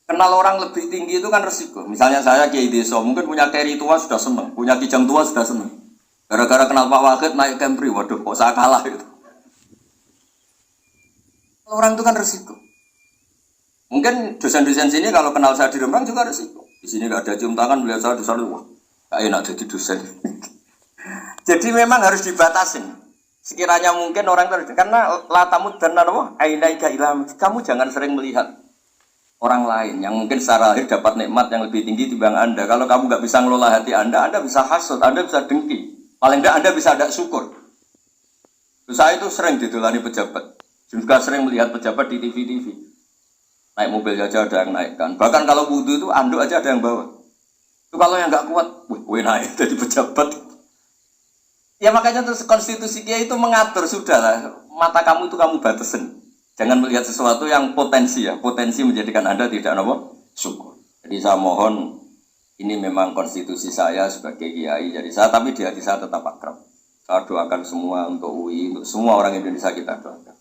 Kenal orang lebih tinggi itu kan resiko. Misalnya saya Kiai Deso, mungkin punya carry tua sudah seneng, punya kijang tua sudah seneng. Gara-gara kenal Pak Wahid naik Camry, waduh kok saya kalah itu. Orang itu kan resiko. Mungkin dosen-dosen sini kalau kenal saya di Rembang juga resiko. Di sini nggak ada cium tangan, melihat saya di sana, wah, gak enak jadi dosen. Jadi memang harus dibatasin. Sekiranya mungkin orang karena latamud dan apa? Ainaika ilham. Kamu jangan sering melihat orang lain yang mungkin secara lahir dapat nikmat yang lebih tinggi dibanding Anda. Kalau kamu nggak bisa ngelola hati Anda bisa hasut, Anda bisa dengki. Paling tidak Anda bisa ada syukur. Saya itu sering ditulani pejabat. Juga sering melihat pejabat di TV-TV. Naik mobil aja ada yang naikkan. Bahkan kalau wudhu itu anduk aja ada yang bawa. Itu kalau yang nggak kuat, wih naik jadi pejabat. Ya makanya terus konstitusi Kiai itu mengatur sudahlah. Mata kamu itu kamu batasin. Jangan melihat sesuatu yang potensi ya. Potensi menjadikan Anda tidak syukur. Jadi saya mohon, ini memang konstitusi saya sebagai Kiai. Jadi saya, tapi di hati saya tetap akrab. Saya doakan semua untuk UI, untuk semua orang Indonesia kita doakan.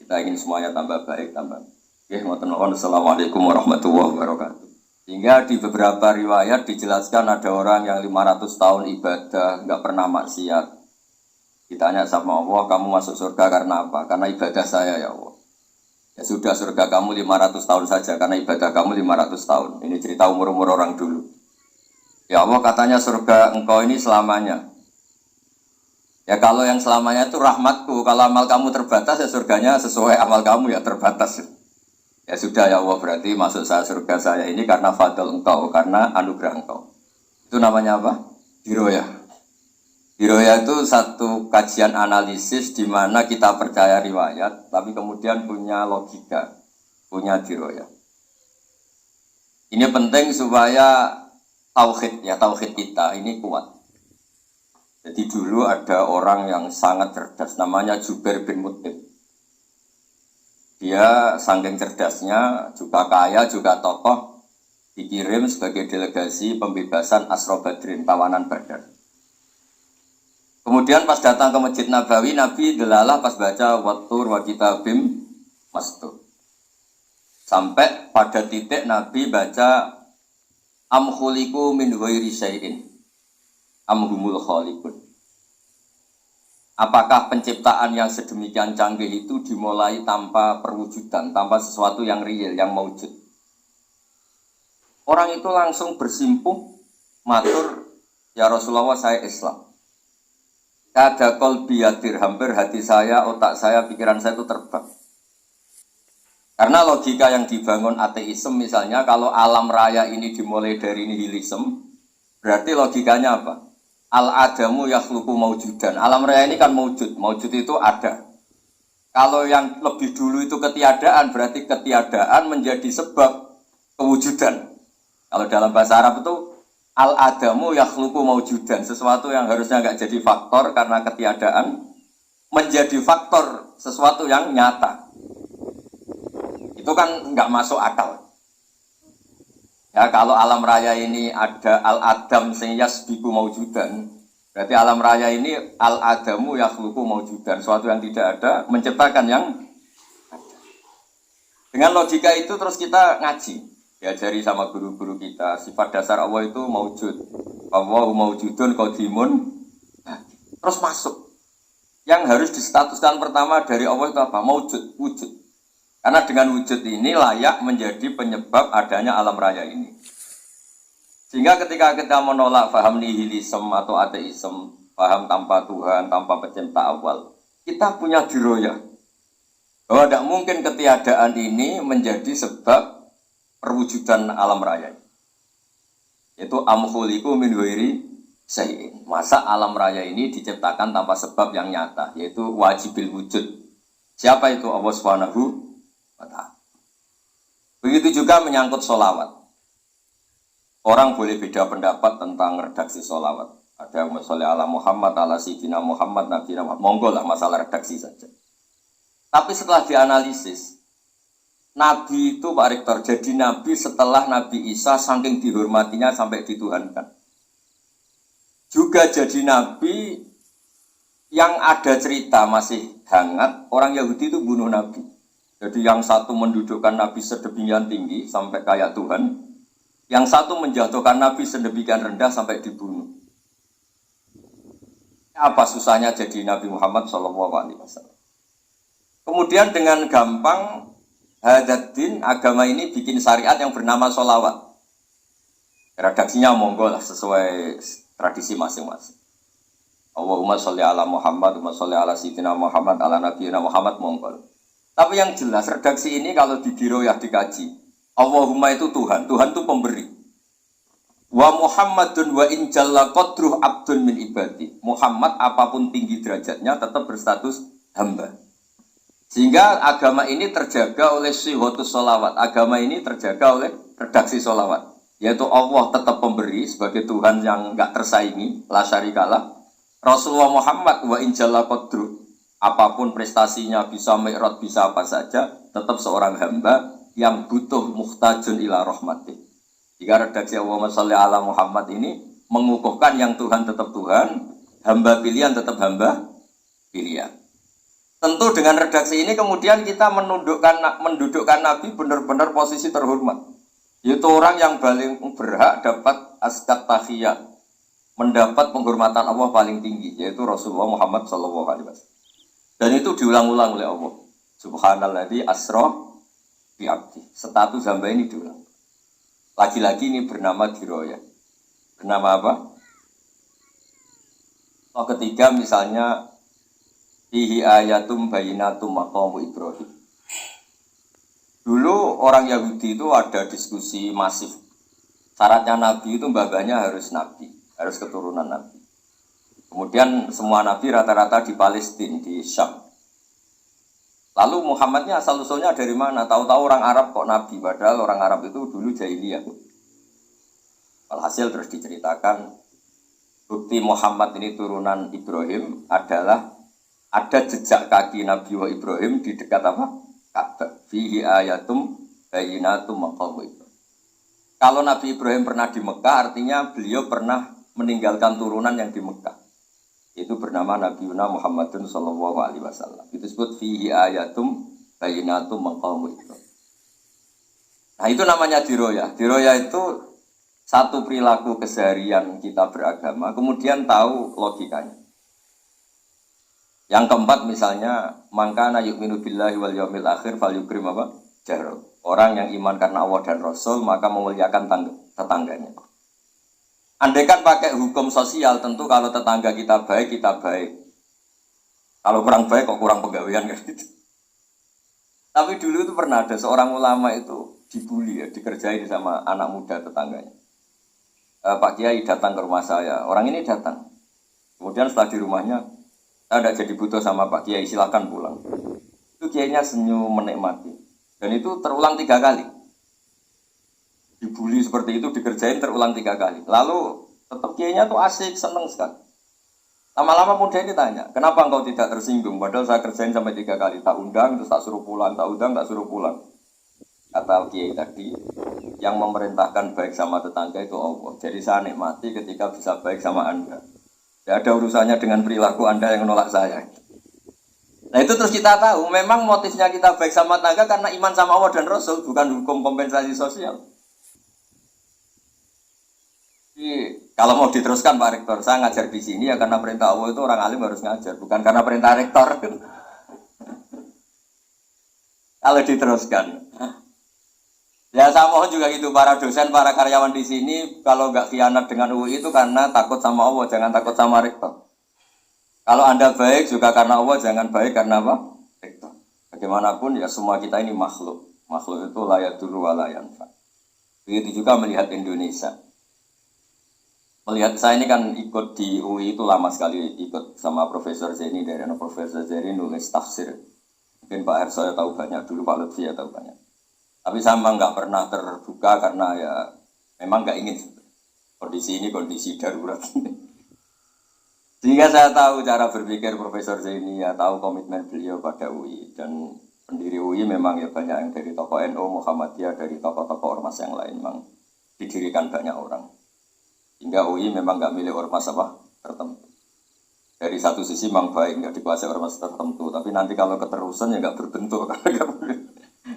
Kita ingin semuanya tambah baik, tambah. Assalamualaikum warahmatullahi wabarakatuh. Hingga di beberapa riwayat dijelaskan ada orang yang 500 tahun ibadah, nggak pernah maksiat. Ditanya sama Allah, kamu masuk surga karena apa? Karena ibadah saya ya Allah. Ya sudah, surga kamu 500 tahun saja karena ibadah kamu 500 tahun. Ini cerita umur-umur orang dulu. Ya Allah, katanya surga engkau ini selamanya. Ya kalau yang selamanya itu rahmatku. Kalau amal kamu terbatas ya surganya sesuai amal kamu ya terbatas. Ya sudah ya Allah, berarti masuk saya surga saya ini karena fadl engkau, karena anugerah engkau. Itu namanya apa? Hiroyah. Hiroyah itu satu kajian analisis di mana kita percaya riwayat, tapi kemudian punya logika, punya hiroyah. Ini penting supaya tauhid kita ini kuat. Jadi dulu ada orang yang sangat cerdas, namanya Jubair bin Mut'im. Dia saking cerdasnya, juga kaya, juga tokoh, dikirim sebagai delegasi pembebasan Asra Badrin, tawanan Badar. Kemudian pas datang ke Masjid Nabawi, Nabi delalah pas baca Wattur wa kitabim mastur. Sampai pada titik Nabi baca Am khuliqu min ghairi syai'in am humul khaliqun. Apakah penciptaan yang sedemikian canggih itu dimulai tanpa perwujudan, tanpa sesuatu yang real, yang maujud? Orang itu langsung bersimpuh, matur, ya Rasulullah saya Islam. Kada qalbi yadir, hampir hati saya, otak saya, pikiran saya itu terbang. Karena logika yang dibangun ateisme misalnya, kalau alam raya ini dimulai dari nihilisme, berarti logikanya apa? Al-adamu yakhluqu maujudan. Alam raya ini kan maujud. Maujud itu ada. Kalau yang lebih dulu itu ketiadaan, berarti ketiadaan menjadi sebab kewujudan. Kalau dalam bahasa Arab itu al-adamu yakhluqu maujudan. Sesuatu yang harusnya nggak jadi faktor karena ketiadaan menjadi faktor sesuatu yang nyata. Itu kan nggak masuk akal. Ya, kalau alam raya ini ada al-adam yasbiqu maujudan, berarti alam raya ini al-adamu yakhluqu maujudan, sesuatu yang tidak ada menciptakan yang ada. Dengan logika itu terus kita ngaji, diajari sama guru-guru kita, sifat dasar Allah itu maujud. Allahu maujudun qadimun. Terus masuk. Yang harus distatuskan pertama dari Allah itu apa? Maujud, wujud. Karena dengan wujud ini layak menjadi penyebab adanya alam raya ini. Sehingga ketika kita menolak paham nihilisme atau ateisme, paham tanpa Tuhan, tanpa pencipta awal, kita punya diroyah. Bahwa tidak mungkin ketiadaan ini menjadi sebab perwujudan alam raya. Yaitu amkhuliku min ghairi syai'in. Masa alam raya ini diciptakan tanpa sebab yang nyata, yaitu wajibil wujud. Siapa itu? Allah Subhanahu. Begitu juga menyangkut sholawat. Orang boleh beda pendapat tentang redaksi sholawat. Ada yang sholli ala Muhammad, ala Sayyidina Muhammad, Nabi Muhammad. Monggo lah masalah redaksi saja. Tapi setelah dianalisis, Nabi itu Pak Rektor jadi Nabi setelah Nabi Isa saking dihormatinya sampai dituhankan. Juga jadi Nabi yang ada cerita masih hangat, orang Yahudi itu bunuh Nabi. Jadi yang satu mendudukkan Nabi sedemikian tinggi sampai kayak Tuhan, yang satu menjatuhkan Nabi sedemikian rendah sampai dibunuh. Apa susahnya jadi Nabi Muhammad SAW? Kemudian dengan gampang Hadaddin agama ini bikin syariat yang bernama sholawat. Redaksinya monggo lah sesuai tradisi masing-masing. Allahumma sholli ala Muhammad, Allahumma sholli ala Sayyidina Muhammad, ala Nabiyina Muhammad monggo. Tapi yang jelas redaksi ini kalau di diroyah dikaji, Allahumma itu Tuhan, Tuhan itu pemberi. Wa Muhammadun wa in jalla qadruh abdun min ibadi. Muhammad apapun tinggi derajatnya tetap berstatus hamba. Sehingga agama ini terjaga oleh syihotus sholawat. Agama ini terjaga oleh redaksi sholawat. Yaitu Allah tetap pemberi sebagai Tuhan yang enggak tersaingi, la syarikalah. Rasulullah Muhammad wa in jalla qadruh. Apapun prestasinya, bisa mi'raj, bisa apa saja, tetap seorang hamba yang butuh muhtajun ila rahmatih. Jika redaksi Allahumma sholli ala Muhammad ini mengukuhkan yang Tuhan tetap Tuhan, hamba pilihan tetap hamba pilihan. Tentu dengan redaksi ini kemudian kita mendudukkan Nabi benar-benar posisi terhormat. Yaitu orang yang paling berhak dapat askat tahiyat, mendapat penghormatan Allah paling tinggi, yaitu Rasulullah Muhammad SAW. Dan itu diulang-ulang oleh Allah. Subhanalladzi asra bi abdi. Status hamba ini diulang. Lagi-lagi ini bernama diroya. Bernama apa? Ketiga misalnya fihi ayatum bayinatum maqamu Ibrahim. Dulu orang Yahudi itu ada diskusi masif. Syaratnya Nabi itu mbah-mbahnya harus Nabi, harus keturunan Nabi. Kemudian semua Nabi rata-rata di Palestina, di Syam. Lalu Muhammadnya asal-usulnya dari mana? Tahu-tahu orang Arab kok Nabi, padahal orang Arab itu dulu jahiliyah. Alhasil terus diceritakan, bukti Muhammad ini turunan Ibrahim adalah ada jejak kaki Nabi wa Ibrahim di dekat apa? Ka'bah. Fihi ayatum bayinatum maqamu Ibrahim. Kalau Nabi Ibrahim pernah di Mekah, artinya beliau pernah meninggalkan turunan yang di Mekah. Itu bernama Nabi Muhammadun sallallahu alaihi wasallam. Itu disebut fihi ayatum bayinatum maqamu Ibrahim. Nah, itu namanya diroyah. Diroyah itu satu perilaku keseharian kita beragama, kemudian tahu logikanya. Yang keempat misalnya, mangkana yu'minu billahi wal yaumil akhir falyukrim apa? Jaro. Orang yang iman karena Allah dan Rasul, maka memuliakan tetangganya. Andaikan pakai hukum sosial, tentu kalau tetangga kita baik, kita baik. Kalau kurang baik, kok kurang pegawaian gitu. Tapi dulu itu pernah ada seorang ulama itu dibully, ya, dikerjain sama anak muda tetangganya. Pak Kiai datang ke rumah saya, orang ini datang. Kemudian setelah di rumahnya, saya tidak jadi butuh sama Pak Kiai, silakan pulang. Itu Kiainya senyum menikmati. Dan itu terulang 3 kali. Dibully seperti itu, dikerjain terulang 3 kali. Lalu tetap Kiainya tuh asik, seneng sekali. Lama-lama muda ini tanya, kenapa engkau tidak tersinggung? Padahal saya kerjain sampai 3 kali. Tak undang, terus tak suruh pulang, tak undang, tak suruh pulang. Kata Kiai tadi, yang memerintahkan baik sama tetangga itu Allah. Jadi saya nikmati ketika bisa baik sama Anda. Tidak ada urusannya dengan perilaku Anda yang menolak saya. Nah itu terus kita tahu, memang motifnya kita baik sama tetangga karena iman sama Allah dan Rasul, bukan hukum kompensasi sosial. Jadi, kalau mau diteruskan Pak Rektor, saya ngajar di sini ya karena perintah Allah itu orang alim harus ngajar, bukan karena perintah Rektor. Kalau diteruskan, ya saya mohon juga gitu para dosen, para karyawan di sini, kalau nggak khianat dengan UI itu karena takut sama Allah, jangan takut sama Rektor. Kalau Anda baik juga karena Allah, jangan baik karena apa? Rektor. Bagaimanapun ya semua kita ini makhluk. Makhluk itu la yadurru wa la yanfa. Begitu juga melihat Indonesia. Melihat saya ini kan ikut di UI itu lama sekali, ikut sama Profesor Zeni dari Profesor Zeni nulis tafsir. Mungkin Pak Herso ya tahu banyak, dulu Pak Lutfi ya tahu banyak. Tapi saya memang nggak pernah terbuka karena ya memang nggak ingin. Kondisi ini kondisi darurat. Sehingga saya tahu cara berpikir Profesor Zaini, ya tahu komitmen beliau pada UI. Dan pendiri UI memang ya banyak yang dari tokoh NU, Muhammadiyah, dari tokoh-tokoh ormas yang lain memang didirikan banyak orang. Hingga UI memang nggak milih ormas apa tertentu. Dari satu sisi memang baik, nggak dikuasai ormas tertentu. Tapi nanti kalau keterusan ya nggak berbentuk.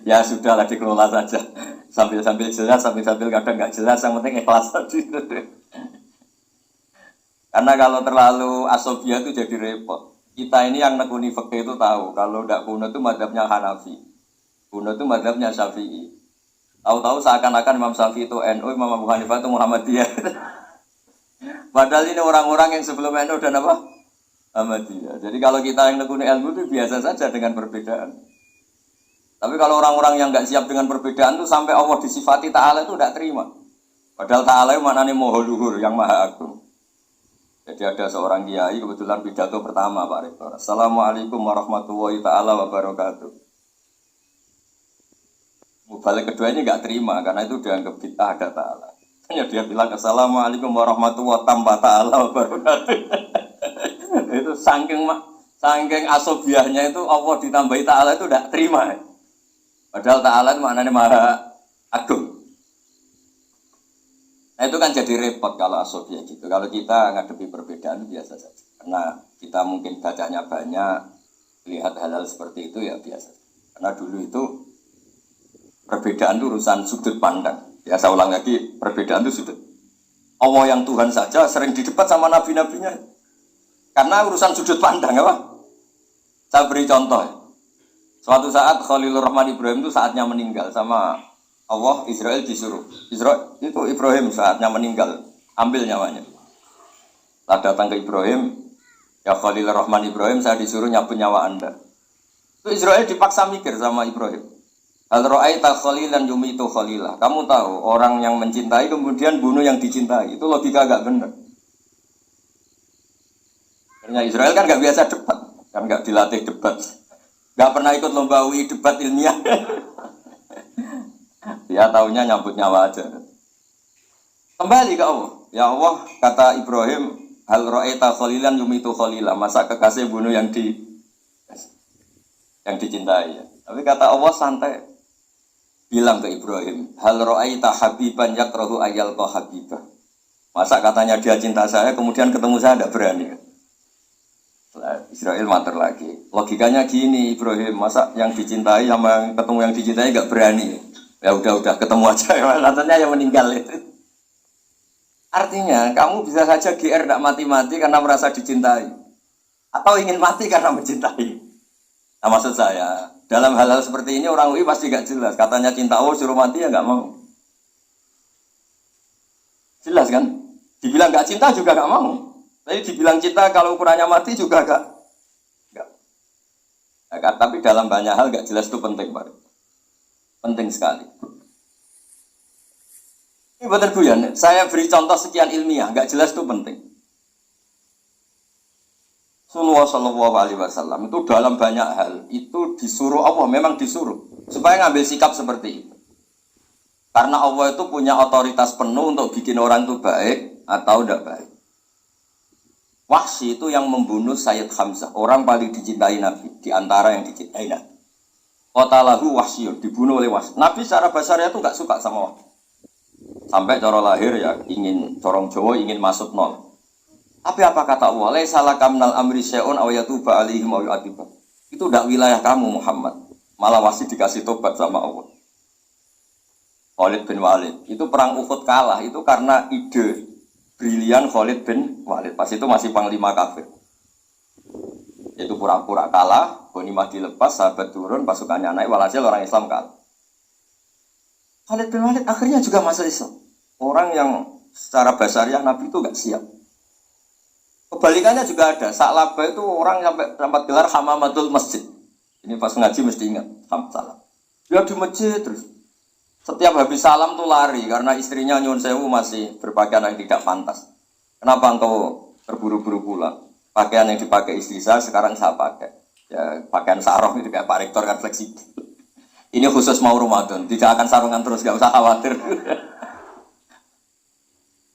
Ya sudahlah dikelola saja. Sambil-sambil jelas, sambil-sambil kadang nggak jelas, yang penting ikhlas tadi. Karena kalau terlalu asobia itu jadi repot. Kita ini yang nekuni fikih itu tahu kalau tidak kuno itu mazhabnya Hanafi, kuno itu mazhabnya Syafi'i. Tahu-tahu seakan-akan Imam Syafi'i itu NU, Imam Abu Hanifah itu Muhammadiyah. Padahal ini orang-orang yang sebelum NU dan apa? Muhammadiyah. Jadi kalau kita yang nekuni ilmu itu biasa saja dengan perbedaan. Tapi kalau orang-orang yang nggak siap dengan perbedaan itu sampai Allah disifati Ta'ala itu tidak terima. Padahal Ta'ala itu maknanya Maha Luhur, yang Maha Agung. Jadi ada seorang kiai kebetulan pidato pertama Pak Rektor. Assalamualaikum warahmatullahi taala wabarakatuh. Mubalik kedua ini nggak terima karena itu dianggap kita ada Ta'ala. Hanya dia bilang Assalamualaikum warahmatullahi taala wabarakatuh. Itu saking asobiahnya itu Allah ditambahi Ta'ala itu tidak terima. Padahal Ta'ala itu maknanya Maha Agung. Nah itu kan jadi repot kalau asobia gitu. Kalau kita ngadepi perbedaan biasa saja. Karena kita mungkin bacanya banyak, lihat hal-hal seperti itu ya biasa. Karena dulu itu perbedaan itu urusan sudut pandang. Ya saya ulang lagi, perbedaan itu sudut. Allah yang Tuhan saja sering didebat sama nabi-nabinya. Karena urusan sudut pandang apa? Saya beri contoh. Suatu saat Khalilur Rahman Ibrahim itu saatnya meninggal sama Allah, Israel disuruh. Israel itu Ibrahim saatnya meninggal, ambil nyawanya. Setelah datang ke Ibrahim, ya Khalilur Rahman Ibrahim, saya disuruh nyabut nyawa Anda. Itu Israel dipaksa mikir sama Ibrahim. Hal ra'aita khalilan yumitu khalilah. Kamu tahu orang yang mencintai kemudian bunuh yang dicintai. Itu logika agak benar. Karena Israel kan nggak biasa debat, kan nggak dilatih debat, nggak pernah ikut lomba UI debat ilmiah. Dia taunya nyambut nyawa aja. Kembali ke Allah. Ya Allah, kata Ibrahim, hal ra'aita khalilan yumitu khalilah. Masa kekasih bunuh yang dicintai. Tapi kata Allah santai. Bilang ke Ibrahim, hal ra'aita habiban yakrahu ayyalqa habibah. Masa katanya dia cinta saya, kemudian ketemu saya tidak berani. Israel matur lagi. Logikanya gini Ibrahim, masa yang dicintai sama yang ketemu yang dicintai nggak berani. Ya udah ketemu aja. Katanya yang meninggal itu. Artinya kamu bisa saja GR tidak mati-mati karena merasa dicintai, atau ingin mati karena mencintai. Nah maksud saya dalam hal-hal seperti ini orang UI pasti gak jelas. Katanya cinta Allah suruh mati ya nggak mau. Jelas kan? Dibilang gak cinta juga gak mau. Tapi dibilang cinta kalau ukurannya mati juga gak. Nah, tapi dalam banyak hal gak jelas itu penting Pak. Penting sekali. Ini betul guyon. Saya beri contoh sekian ilmiah, nggak jelas itu penting. Rasulullah Shallallahu Alaihi Wasallam itu dalam banyak hal itu disuruh Allah, memang disuruh supaya ngambil sikap seperti itu. Karena Allah itu punya otoritas penuh untuk bikin orang itu baik atau tidak baik. Wahsy itu yang membunuh Sayyid Hamzah, orang paling dicintai Nabi di antara yang dicintai Nabi. Qatalahu Wahsyun, dibunuh oleh Wahsy. Nabi secara basarnya itu gak suka sama Wahsy. Sampai cara lahir ya ingin corong Jawa ingin masuk nol. Tapi apa kata Allah? Laisa laka minal amri syai'un aw yatuba alaihim aw yu'adzibah. Itu tidak wilayah kamu Muhammad. Malah Wahsy dikasih tobat sama Allah. Khalid bin Walid. Itu perang Uhud kalah itu karena ide brilian Khalid bin Walid. Pas itu masih panglima kafir. Itu pura-pura kalah, ghanimah dilepas, sahabat turun, pasukannya naik, walhasil orang Islam kalah. Khalid bin Walid akhirnya juga masuk Islam. Orang yang secara basariah Nabi itu gak siap. Kebalikannya juga ada. Sa'labah itu orang sampai gelar hamamatul masjid. Ini pas ngaji mesti ingat. Salam. Dia di masjid terus. Setiap habis salam tuh lari karena istrinya nyuwun sewu masih berpakaian yang tidak pantas. Kenapa engkau terburu-buru pulang? Pakaian yang dipakai istri saya sekarang saya pakai. Ya, pakaian sarung itu kayak Pak Rektor kan fleksibel. Ini khusus mau Ramadan, tidak akan sarungan terus, gak usah khawatir.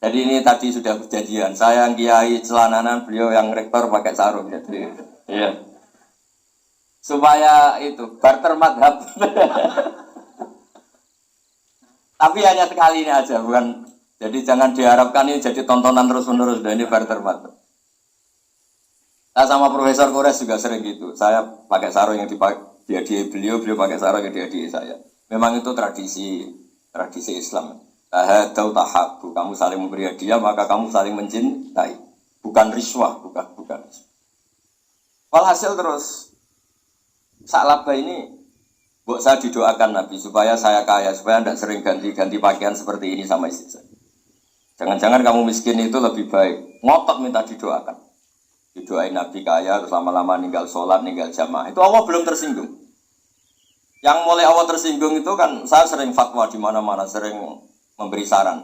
Jadi ini tadi sudah kejadian. Saya yang kiai celananan, beliau yang rektor pakai sarung. Jadi, iya. Supaya itu barter madhab. Tapi hanya sekali ini aja, bukan. Jadi jangan diharapkan ini jadi tontonan terus-menerus. Dan ini barter madhab. Saya sama Profesor Kores juga sering gitu. Saya pakai sarung yang dipakai Dia beliau pakai sarung ke dia saya. Memang itu tradisi Islam. Tahadau tahabu, kamu saling memberi hadiah maka kamu saling mencintai. Bukan riswah, bukan. Walhasil terus Sa'labah ini buat saya didoakan Nabi supaya saya kaya, supaya tidak sering ganti-ganti pakaian seperti ini sama istri saya. Jangan-jangan kamu miskin itu lebih baik. Ngotot minta didoakan. Didoain Nabi kaya, terus lama-lama ninggal sholat, ninggal jamaah. Itu Allah belum tersinggung. Yang mulai Allah tersinggung itu kan saya sering fatwa di mana-mana, sering memberi saran.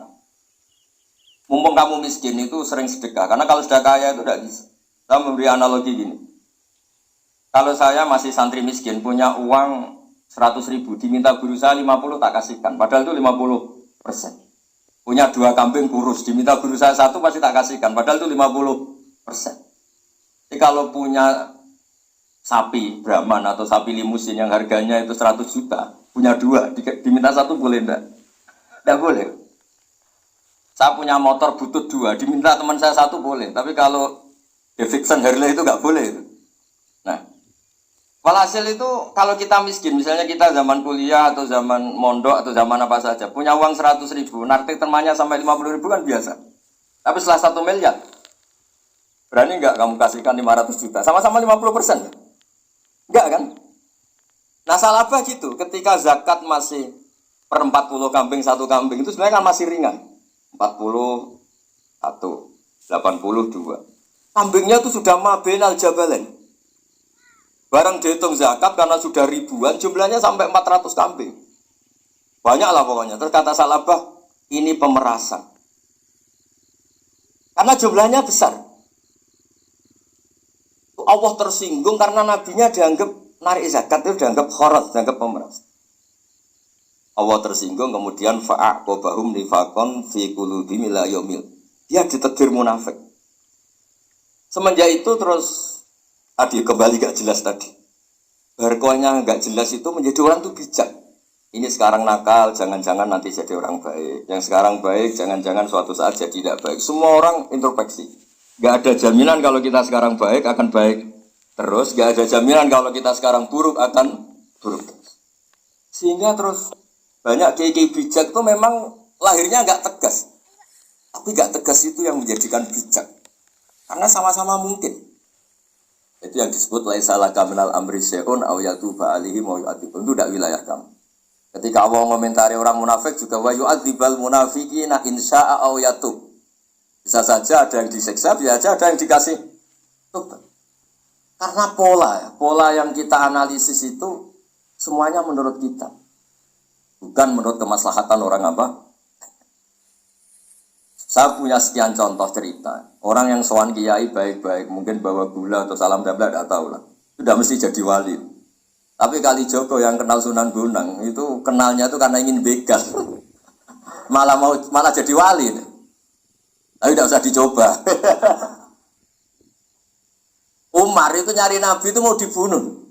Mumpung kamu miskin itu sering sedekah. Karena kalau sudah kaya itu tidak bisa. Saya memberi analogi gini. Kalau saya masih santri miskin, punya uang 100.000, diminta guru saya 50 tak kasihkan. Padahal itu 50%. Punya 2 kambing kurus, diminta guru saya 1 pasti tak kasihkan. Padahal itu 50%. Jadi kalau punya sapi Brahman atau sapi limusin yang harganya itu 100 juta, punya 2, diminta 1 boleh enggak? Enggak boleh. Saya punya motor butut 2, diminta teman saya 1 boleh. Tapi kalau Davidson Harley itu enggak boleh. Nah, walhasil itu kalau kita miskin, misalnya kita zaman kuliah atau zaman mondok atau zaman apa saja, punya uang 100.000, nartik temannya sampai 50.000 kan biasa. Tapi setelah 1 miliar, berani enggak kamu kasihkan 500 juta? Sama-sama 50%. Enggak kan? Nah Sa'labah gitu, ketika zakat masih per 40 kambing, 1 kambing, itu sebenarnya kan masih ringan. 41, 82. Kambingnya itu sudah mabenal jabalen. Barang dihitung zakat karena sudah ribuan, jumlahnya sampai 400 kambing. Banyaklah pokoknya. Terus kata Sa'labah, ini pemerasan. Karena jumlahnya besar. Allah tersinggung karena nabinya dianggap narik zakat itu dianggap khorat, dianggap pemeras. Allah tersinggung kemudian fa'aqobahum nifakon fi qulubihim ila yaumil. Dia ditegur munafik. Semenjak itu terus tadi kembali gak jelas tadi. Berkohnya gak jelas itu menjadi orang tuh bijak. Ini sekarang nakal, jangan-jangan nanti jadi orang baik. Yang sekarang baik, jangan-jangan suatu saat jadi tidak baik. Semua orang introspeksi. Gak ada jaminan kalau kita sekarang baik akan baik terus. Gak ada jaminan kalau kita sekarang buruk akan buruk. Sehingga terus banyak kiai-kiai bijak itu memang lahirnya gak tegas. Tapi gak tegas itu yang menjadikan bijak. Karena sama-sama mungkin. Itu yang disebut laisa laka minal amri syai'un aw yatuba alihi wa yu'adzibun. Itu tidak wilayah kamu. Ketika Allah mengomentari orang munafik juga wa yu'adzibal munafiqina insya'a aw yatub. Bisa saja ada yang disiksa, bisa saja ada yang dikasih tobat. Karena pola yang kita analisis itu semuanya menurut kita. Bukan menurut kemaslahatan orang apa. Saya punya sekian contoh cerita. Orang yang sowan kiai baik-baik, mungkin bawa gula atau salam dabla, tidak tahu lah. Sudah mesti jadi wali. Tapi Kali Joko yang kenal Sunan Bonang, itu kenalnya itu karena ingin begal. Malah jadi wali. Tapi tidak usah dicoba. Umar itu nyari Nabi itu mau dibunuh.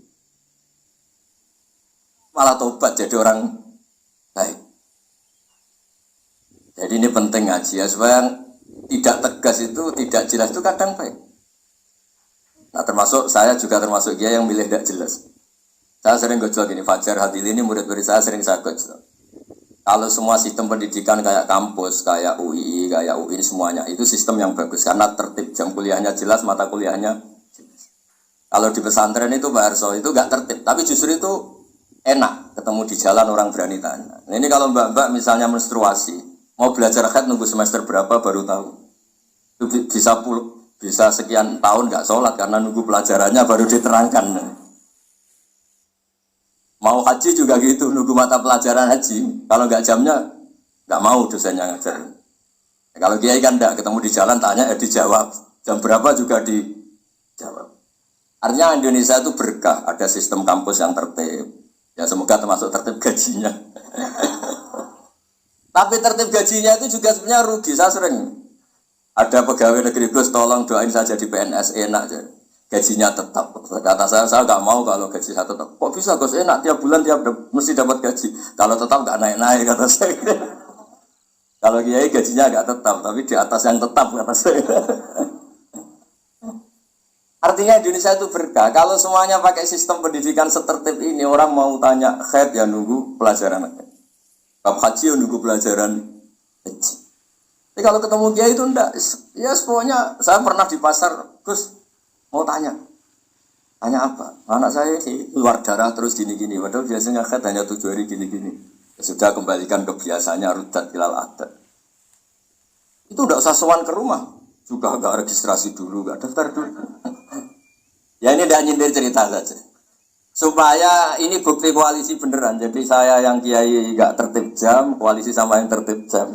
Malah tobat jadi orang baik. Jadi ini penting ngaji ya, supaya tidak tegas itu, tidak jelas itu kadang baik. Nah termasuk saya juga termasuk dia yang milih tidak jelas. Saya sering gojol gini, Fajar Hadil ini murid-murid saya sering saya gojol. Kalau semua sistem pendidikan kayak kampus, kayak UI, kayak UI semuanya, itu sistem yang bagus. Karena tertib, jam kuliahnya jelas, mata kuliahnya jelas. Kalau di pesantren itu Pak Arso, itu gak tertib. Tapi justru itu enak, ketemu di jalan orang berani tanya. Nah, ini kalau mbak-mbak misalnya menstruasi, mau belajar haid nunggu semester berapa baru tahu. Itu bisa sekian tahun nggak sholat karena nunggu pelajarannya baru diterangkan. Mau haji juga gitu, nunggu mata pelajaran haji. Kalau nggak jamnya nggak mau dosennya ngajar. Kalau kiai kan nggak, ketemu di jalan tanya dijawab. Jam berapa juga dijawab. Artinya Indonesia itu berkah, ada sistem kampus yang tertib. Ya semoga termasuk tertib gajinya. Tapi tertib gajinya itu juga sebenarnya rugi. Saya sering ada pegawai negeri Gus, tolong doain saja di PNS enak aja. Gajinya tetap. Kata saya nggak mau kalau gaji saya tetap. Kok bisa Gus enak tiap bulan mesti dapat gaji. Kalau tetap nggak naik-naik kata saya. Kalau kiai gajinya nggak tetap, tapi di atas yang tetap kata saya. Artinya Indonesia itu berkah. Kalau semuanya pakai sistem pendidikan setertib ini, orang mau tanya khair ya nunggu pelajaran. Bab haji ya nunggu pelajaran haji. Tapi kalau ketemu kiai itu enggak. Ya pokoknya saya pernah di pasar, Gus mau tanya apa? Anak saya sih luar darah terus gini-gini. Padahal biasanya khair hanya 7 hari gini-gini. Ya sudah kembalikan ke biasanya rudat ilal adat. Itu enggak usah sowan ke rumah. Juga enggak registrasi dulu, enggak daftar dulu. Ya ini tidak nyindir cerita saja. Supaya ini bukti koalisi beneran. Jadi saya yang kiai enggak tertib jam, koalisi sama yang tertib jam.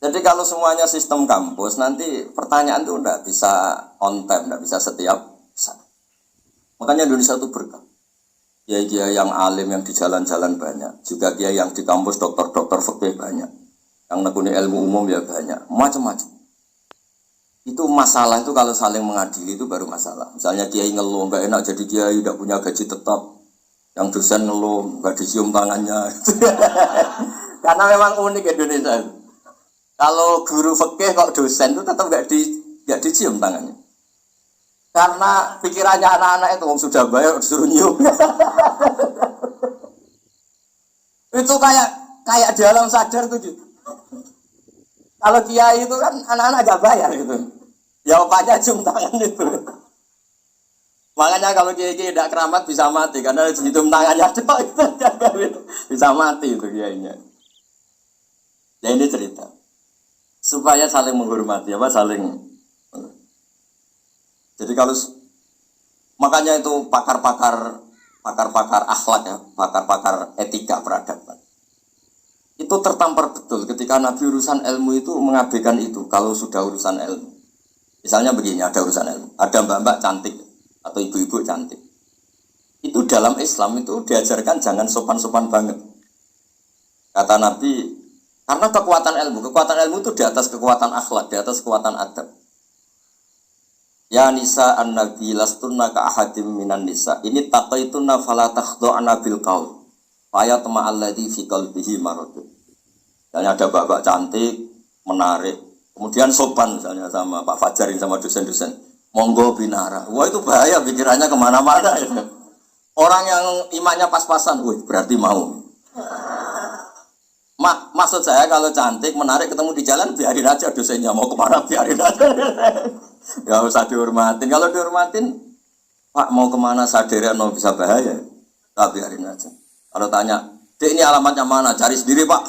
Jadi kalau semuanya sistem kampus, nanti pertanyaan itu enggak bisa on time, enggak bisa setiap saat. Makanya Indonesia itu berkah. Kiai-kiai yang alim yang di jalan-jalan banyak. Juga kiai yang di kampus dokter-dokter fikih banyak. Yang nekuni ilmu umum ya banyak. Macam-macam. Itu masalah itu kalau saling mengadili itu baru masalah. Misalnya kiai ngeluh enggak enak jadi kiai tidak punya gaji tetap. Yang dosen ngeluh enggak dicium tangannya. Karena memang unik Indonesia. Kalau guru fikih kok dosen itu tetap enggak dicium tangannya. Karena pikirannya anak-anak itu sudah bayar disuruh nyium. Itu kayak di alam sadar tuh gitu. Kalau kiai itu kan anak-anak enggak bayar gitu. Ya opanya cium tangan itu. Makanya kalau kiai-kiai tidak keramat bisa mati karena cium tangannya itu bisa mati itu kiainya. Ya ini cerita supaya saling menghormati saling. Jadi kalau makanya itu pakar-pakar akhlak ya, pakar-pakar etika peradaban. Itu tertampar betul ketika Nabi urusan ilmu itu mengabaikan itu kalau sudah urusan ilmu. Misalnya begini, ada urusan ilmu, ada mbak-mbak cantik atau ibu-ibu cantik. Itu dalam Islam itu diajarkan jangan sopan-sopan banget. Kata Nabi, karena kekuatan ilmu itu di atas kekuatan akhlak, di atas kekuatan adab. Ya nisa an-nabi lastunna ka ahadim minan nisa. Ini taqaitunna fala takhdu'na bil qaul. Fa yatma alladhi fi qalbihi marad. Dan ada mbak-mbak cantik, menarik. Kemudian sopan misalnya sama Pak Fajar sama dosen-dosen. Monggo binara. Wah itu bahaya pikirannya kemana-mana. Ya. Orang yang imannya pas-pasan, wih berarti mau. Maksud saya kalau cantik, menarik ketemu di jalan, biarin aja dosennya. Mau kemana biarin aja. Gak usah dihormatin. Kalau dihormatin, Pak mau kemana sadarian mau bisa bahaya. Tak biarin aja. Kalau tanya, Dek ini alamatnya mana? Cari sendiri Pak.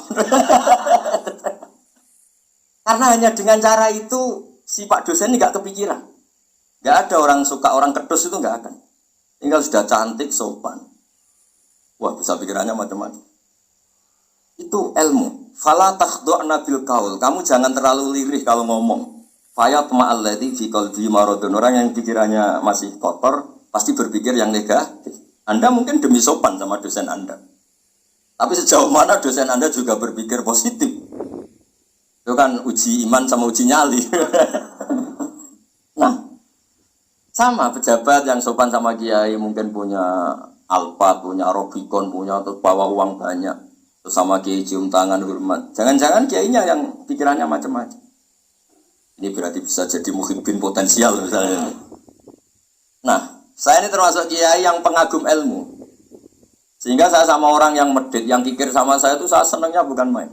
Karena hanya dengan cara itu si Pak dosen ini gak kepikiran. Gak ada orang suka orang kedus itu gak akan. Tinggal sudah cantik, sopan. Wah bisa pikirannya macam-macam. Itu ilmu. Fala takhdu'na bil qaul. Kamu jangan terlalu lirih kalau ngomong. Fayatma alladzi fi qalbi maradun. Orang yang pikirannya masih kotor pasti berpikir yang negatif. Anda mungkin demi sopan sama dosen Anda. Tapi sejauh mana dosen Anda juga berpikir positif. Itu kan uji iman sama uji nyali. Nah, sama pejabat yang sopan sama kiai mungkin punya Alphard, punya Robicon, punya terus bawa uang banyak. Terus sama kiai cium tangan hormat. Jangan-jangan kiainya yang pikirannya macam-macam. Ini berarti bisa jadi muhibbin potensial misalnya. Nah, saya ini termasuk kiai yang pengagum ilmu. Sehingga saya sama orang yang medit, yang kikir sama saya itu saya senangnya bukan main.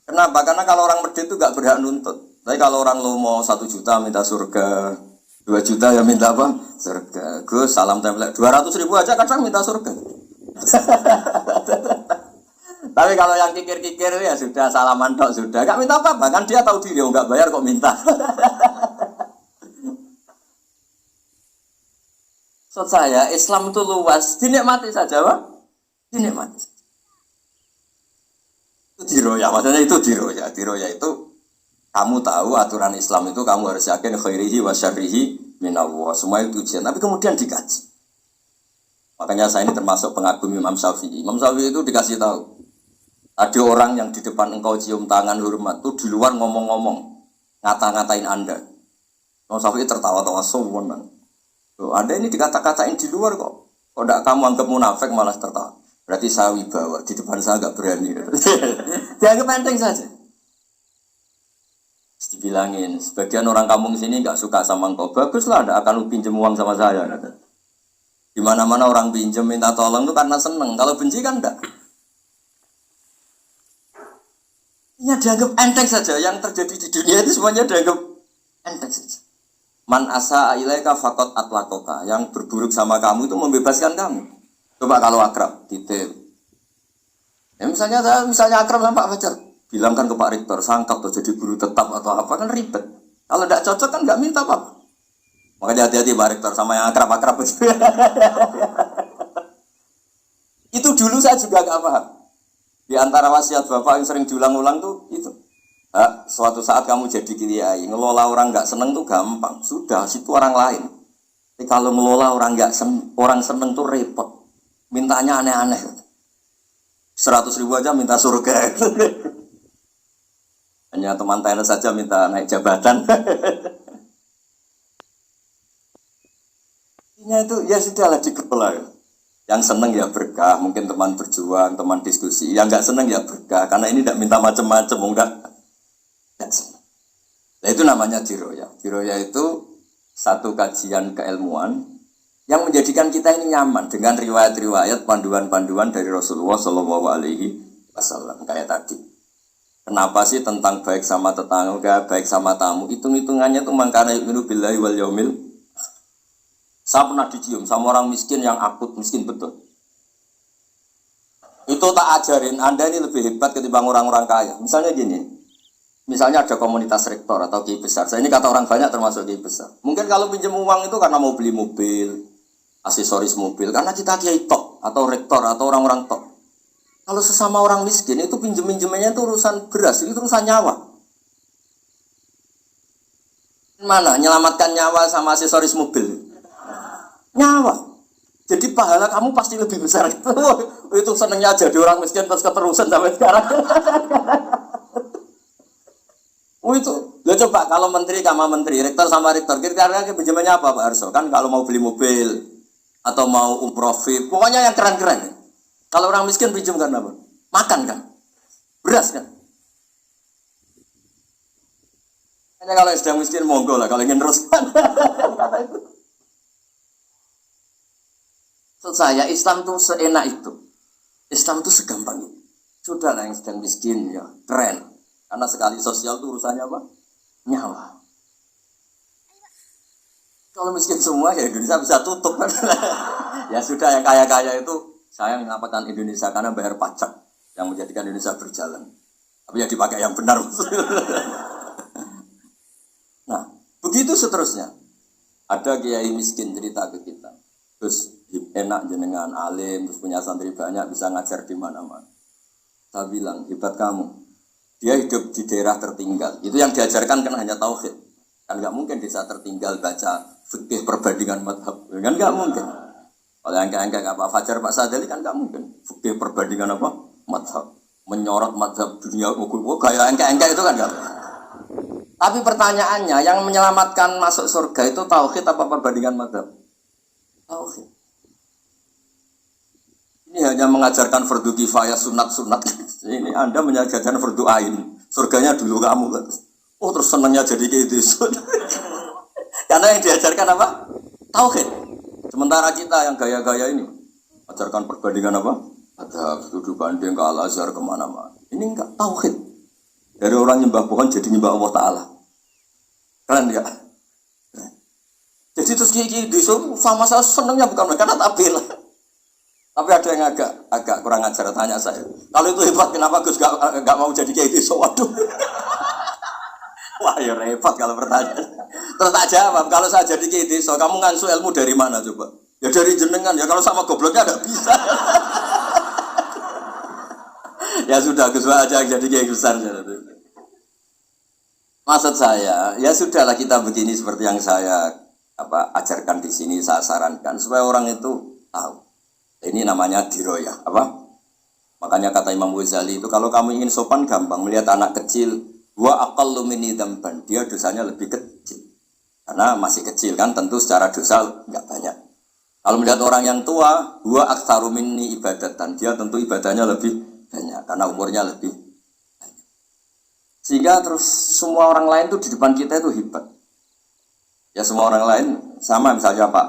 Kenapa? Karena kalau orang medit itu gak berhak nuntut. Tapi kalau orang lo mau 1 juta minta surga, 2 juta ya minta apa? Surga. Gus salam tempel 200.000 aja kadang minta surga. Tapi kalau yang kikir-kikir ya sudah salaman tok sudah. Gak minta apa-apa kan dia tahu diri, gak bayar kok minta. Maksud saya Islam itu luas, dinikmati saja, Pak. Dinikmati saja. Itu diroya, maksudnya itu diroya. Diroya itu kamu tahu aturan Islam itu kamu harus yakin khairihi wa syarrihi minallah. Semua itu ujian, tapi kemudian dikaji. Makanya saya ini termasuk pengagum Imam Syafi'i. Imam Syafi'i itu dikasih tahu. Ada orang yang di depan engkau cium tangan hormat itu di luar ngomong-ngomong, ngata-ngatain Anda. Imam Syafi'i tertawa-tawa sowan. Loh, Anda ini dikata-katain di luar kok. Kok enggak kamu anggap munafik malah tertawa. Berarti saya wibawa, di depan saya enggak berani. Dianggap penting saja. dibilangin, sebagian orang kampung sini nggak suka sama engkau. Baguslah, nggak akan lu pinjem uang sama saya. Di mana-mana orang pinjem minta tolong itu karena seneng. Kalau benci kan enggak. Ini dianggap enteng saja. Yang terjadi di dunia itu semuanya dianggap enteng saja. Man asa ilaika faqat atlakoka. Yang berburuk sama kamu itu membebaskan kamu. Coba kalau akrab, titip. Ya misalnya akrab sama Pak Fajar. Bilangkan ke Pak Rektor, sangkap tuh jadi guru tetap atau apa kan ribet. Kalau tidak cocok kan nggak minta apa. Makanya hati-hati Pak Rektor sama yang akrab-akrab. Itu dulu saya juga nggak paham. Di antara wasiat Bapak yang sering diulang-ulang tuh itu. Suatu saat kamu jadi kiai, ngelola orang nggak seneng tuh gampang. Sudah, situ orang lain. Tapi kalau ngelola orang orang seneng tuh repot. Mintanya aneh-aneh. 100.000 aja minta surga. Hanya teman tenis saja minta naik jabatan. Ini itu ya sudahlah dikelola. Yang seneng ya berkah, mungkin teman berjuang, teman diskusi. Yang nggak seneng ya berkah, karena ini tidak minta macam-macam, enggak seneng. Nah, itu namanya diroya. Diroya itu satu kajian keilmuan yang menjadikan kita ini nyaman dengan riwayat-riwayat, panduan-panduan dari Rasulullah Shallallahu Alaihi Wasallam kayak tadi. Kenapa sih tentang baik sama tetangga, baik sama tamu? Hitung-hitungannya tuh mangkana yu'minu billahi wal yaumil. Saya pernah dicium sama orang miskin yang akut, miskin betul. Itu tak ajarin, Anda ini lebih hebat ketimbang orang-orang kaya. Misalnya gini, misalnya ada komunitas rektor atau kiai besar. Saya ini kata orang banyak termasuk kiai besar. Mungkin kalau pinjam uang itu karena mau beli mobil, aksesoris mobil. Karena kita kiai tok atau rektor atau orang-orang tok. Kalau sesama orang miskin itu pinjem-pinjemannya itu urusan beras, itu urusan nyawa. Mana menyelamatkan nyawa sama aksesoris mobil? Nyawa. Jadi pahala kamu pasti lebih besar itu. Itu senengnya jadi orang miskin terus keterusan sampai sekarang. Itu, lo coba kalau menteri sama menteri, rektor sama rektor, kira-kira pinjamannya apa Pak Arso? Kan kalau mau beli mobil atau mau umroh, pokoknya yang keren-keren. Kalau orang miskin pinjam kan apa? Makan kan? Beras kan? Hanya kalau sedang miskin monggo lah, kalau ingin teruskan. Maksud saya Islam tuh seenak itu. Islam tuh segampang itu. Sudah lah yang sedang miskin ya keren. Karena sekali sosial tuh urusannya apa? Nyawa. Kalau miskin semua ya Indonesia bisa tutup kan? Ya sudah yang kaya-kaya itu saya menyelamatkan Indonesia karena bayar pajak yang menjadikan Indonesia berjalan. Tapi ya dipakai yang benar. Nah, begitu seterusnya. Ada kiai miskin cerita ke kita. Terus enak jenengan alim, terus punya santri banyak, bisa ngajar di mana-mana. Saya bilang, hebat kamu. Dia hidup di daerah tertinggal. Itu yang diajarkan kan hanya tauhid. Kan nggak mungkin desa tertinggal baca fikih perbandingan madhab. Kan nggak mungkin. Kalau yang kayak Pak Fajar, Pak Sadali kan nggak mungkin. Fikih perbandingan apa? Madhab. Menyorot madhab dunia. Kayak engkek itu kan nggak. Tapi pertanyaannya, yang menyelamatkan masuk surga itu tauhid apa perbandingan madhab? Tauhid. Ini hanya mengajarkan fardu kifayah sunat-sunat. Ini Anda mengajarkan fardu ain. Surganya dulu kamu. Oh terus senangnya jadi kayak gitu. Karena yang diajarkan apa? Tauhid. Sementara kita yang gaya-gaya ini ajarkan perbandingan apa? Ada studi banding ke Al-Azhar kemana-mana. Ini enggak tauhid. Dari orang nyembah pohon jadi nyembah Allah Ta'ala. Keren ya? Jadi terus gigi sama saya senangnya bukan mereka, karena tak bela. Tapi ada yang agak kurang ajar, tanya saya. Kalau itu hebat, kenapa Gus gak mau jadi kayak gitu? Waduh. Wah ya repot kalau pertanyaan. Terus tak jawab, kalau saya jadi kayak gitu, kamu ngansu ilmu dari mana coba? Ya dari jenengan, ya kalau sama gobloknya ada bisa. Ya sudah, Gus aja jadi kayak besar. Maksud saya, ya sudahlah kita begini seperti yang saya ajarkan di sini, saya sarankan supaya orang itu tahu. Ini namanya diroyah, apa? Makanya kata Imam Ghazali itu kalau kamu ingin sopan gampang melihat anak kecil, wa aqallu minni dzamban, dia dosanya lebih kecil. Karena masih kecil kan, tentu secara dosa enggak banyak. Kalau melihat orang yang tua, wa aktsaru minni ibadatan, dia tentu ibadahnya lebih banyak karena umurnya lebih banyak. Sehingga terus semua orang lain tuh di depan kita itu hebat. Ya semua orang lain sama misalnya Pak,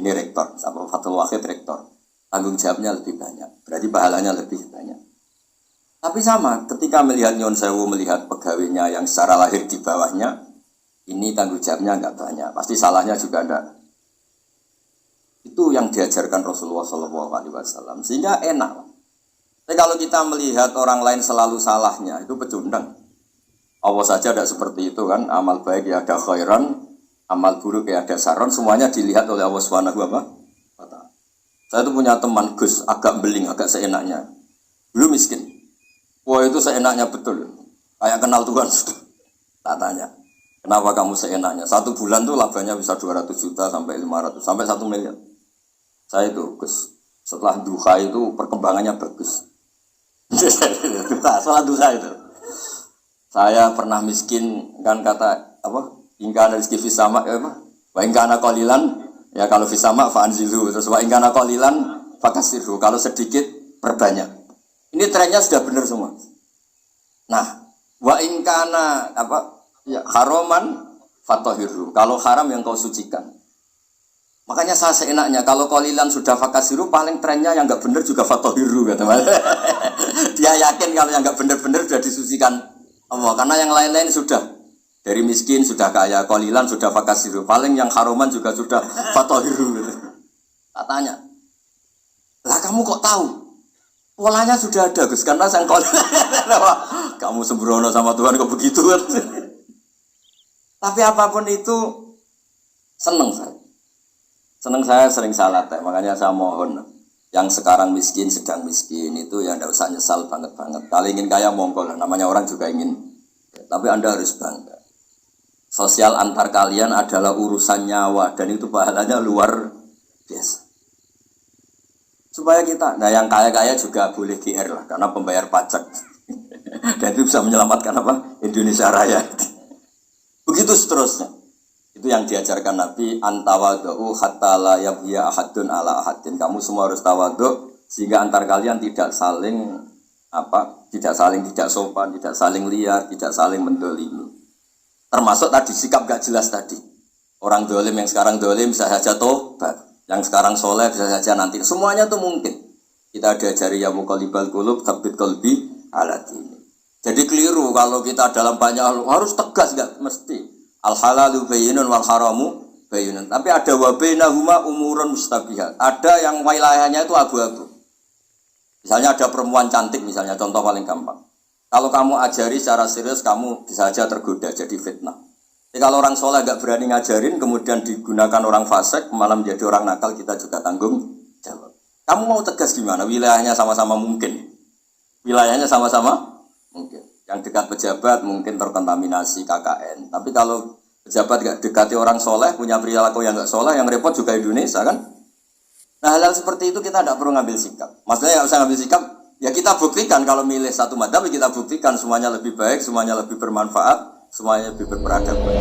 ini rektor, sama Fathul Wahid rektor, tanggung jawabnya lebih banyak, berarti pahalanya lebih banyak. Tapi sama, ketika melihat Nyon Sewu, melihat pegawainya yang secara lahir di bawahnya, ini tanggung jawabnya nggak banyak, pasti salahnya juga enggak. Itu yang diajarkan Rasulullah SAW, sehingga enak. Tapi kalau kita melihat orang lain selalu salahnya, itu pecundang. Allah saja tidak seperti itu kan, amal baik ya ada khairan, amal buruk ya ada saron, semuanya dilihat oleh Allah Subhanahu wa Ta'ala. Saya itu punya teman Gus, agak beling, agak seenaknya. Belum miskin. Wah itu seenaknya betul. Kayak kenal Tuhan sudah. Tak tanya, kenapa kamu seenaknya? 1 bulan tuh labanya bisa 200 juta sampai 500, sampai 1 miliar. Saya itu Gus, setelah duha itu perkembangannya bagus. Salah duha itu. Saya pernah miskin kan kata apa? Ingkana rizki fisama apa? Wa ingkana qalilan ya kalau fisama fa'anzilu terus wa ingkana qalilan fakasirhu kalau sedikit perbanyak. Ini trennya sudah benar semua. Nah, wa ingkana apa? Ya haraman fatahirhu. Kalau haram yang kau sucikan. Makanya saya seenaknya kalau qalilan sudah fakasiru paling trennya yang enggak benar juga fatahirhu kata Mas. Dia yakin kalau yang enggak benar-benar sudah disucikan Allah, karena yang lain-lain sudah dari miskin sudah kaya, qalilan sudah fakasiru, paling yang haroman juga sudah fatahiru gitu. Tak tanya, lah kamu kok tahu? Polanya sudah ada Gus, karena sang qalilan. Kamu sembrono sama Tuhan kok begitu kan? Tapi apapun itu seneng saya. Seneng saya sering salah teh, makanya saya mohon yang sekarang miskin, sedang miskin itu ya tidak usah nyesal banget-banget. Kalau ingin kaya monggo lah, namanya orang juga ingin. Tapi Anda harus bangga. Sosial antar kalian adalah urusan nyawa dan itu pahalanya luar biasa. Supaya kita, nah yang kaya-kaya juga boleh GR lah karena pembayar pajak. Dan itu bisa menyelamatkan apa? Indonesia Raya. Begitu seterusnya. Itu yang diajarkan Nabi, antawadhu hatta la yabghiya ahadun ala ahadin. Kamu semua harus tawadhu sehingga antar kalian tidak saling tidak sopan, tidak saling liar, tidak saling mendolimi. Termasuk tadi sikap gak jelas tadi. Orang dolim yang sekarang dolim bisa saja tobat, yang sekarang soleh bisa saja nanti. Semuanya itu mungkin. Kita diajari ya muqallibal qulub tsabbit qalbi ala dini. Jadi keliru kalau kita dalam banyak hal harus tegas, gak mesti. Al halalu bayyinun wal haramu bayyinun. Tapi ada wa bainahuma umurun mustabihat. Ada yang wilayahnya itu abu-abu. Misalnya ada perempuan cantik misalnya, contoh paling gampang. Kalau kamu ajari secara serius, kamu bisa saja tergoda jadi fitnah. Jadi kalau orang soleh gak berani ngajarin, kemudian digunakan orang fasik, malah menjadi orang nakal, kita juga tanggung jawab. Kamu mau tegas gimana? Wilayahnya sama-sama mungkin. Wilayahnya sama-sama mungkin. Yang dekat pejabat mungkin terkontaminasi KKN. Tapi kalau pejabat gak dekati orang soleh, punya perilaku yang gak soleh, yang repot juga Indonesia kan. Nah hal-hal seperti itu kita tidak perlu ngambil sikap. Maksudnya gak usah ngambil sikap, ya kita buktikan kalau milih satu madzhab, kita buktikan semuanya lebih baik, semuanya lebih bermanfaat, semuanya lebih berperadaban.